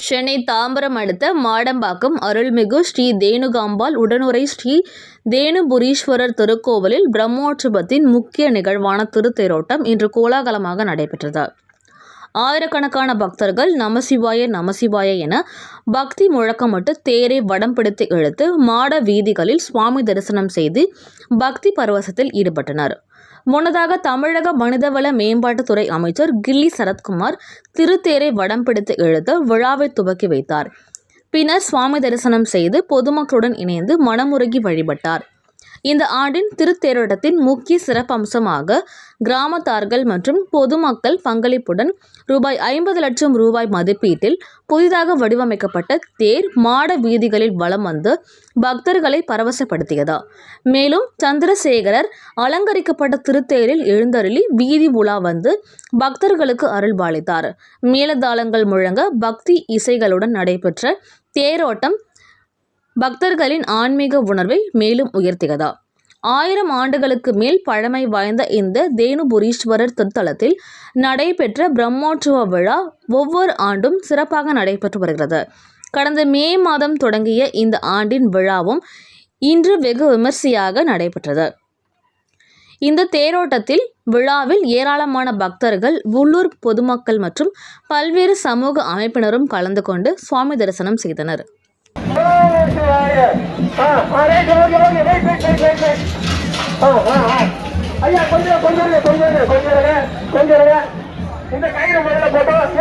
சென்னை தாம்பரம் அடுத்த மாடம்பாக்கம் அருள்மிகு ஸ்ரீ தேனுகாம்பாள் உடனுறை ஸ்ரீ தேனுபுரீஸ்வரர் திருக்கோவிலில் பிரம்மோற்சவத்தின் முக்கிய நிகழ்வான திருத்தேரோட்டம் இன்று கோலாகலமாக நடைபெற்றது. ஆயிரக்கணக்கான பக்தர்கள் நமசிவாய நமசிவாய என பக்தி முழக்கமிட்டு தேரை வடம் பிடித்து இழுத்து மாட வீதிகளில் சுவாமி தரிசனம் செய்து பக்தி பரவசத்தில் ஈடுபட்டனர். முன்னதாக தமிழக மனிதவள மேம்பாட்டுத்துறை அமைச்சர் கில்லி சரத்குமார் திருத்தேரை வடம் பிடித்து இழுத்து விழாவை துவக்கி வைத்தார். பின்னர் சுவாமி தரிசனம் செய்து பொதுமக்களுடன் இணைந்து மனமுருகி வழிபட்டார். இந்த ஆண்டின் திருத்தேரோட்டத்தின் முக்கிய சிறப்பம்சமாக கிராமத்தார்கள் மற்றும் பொதுமக்கள் பங்களிப்புடன் ரூபாய் 50 லட்சம் மதிப்பீட்டில் புதிதாக வடிவமைக்கப்பட்ட தேர் மாட வீதிகளில் வலம் வந்து பக்தர்களை பரவசப்படுத்தியது. மேலும் சந்திரசேகரர் அலங்கரிக்கப்பட்ட திருத்தேரில் எழுந்தருளி வீதி உலா வந்து பக்தர்களுக்கு அருள்பாலித்தார். மேளதாளங்கள் முழங்க பக்தி இசைகளுடன் நடைபெற்ற தேரோட்டம் பக்தர்களின் ஆன்மீக உணர்வை மேலும் உயர்த்தியது. 1000 ஆண்டுகளுக்கு மேல் பழமை வாய்ந்த இந்த தேனுபுரீஸ்வரர் திருத்தலத்தில் நடைபெற்ற பிரம்மோற்சவ விழா ஒவ்வொரு ஆண்டும் சிறப்பாக நடைபெற்று வருகிறது. கடந்த மே மாதம் தொடங்கிய இந்த ஆண்டின் விழாவும் இன்று வெகு விமர்சையாக நடைபெற்றது. இந்த தேரோட்டத்தில் விழாவில் ஏராளமான பக்தர்கள், உள்ளூர் பொதுமக்கள் மற்றும் பல்வேறு சமூக அமைப்பினரும் கலந்து கொண்டு சுவாமி தரிசனம் செய்தனர். இந்த கயிறு முதல்ல போட்டோம்.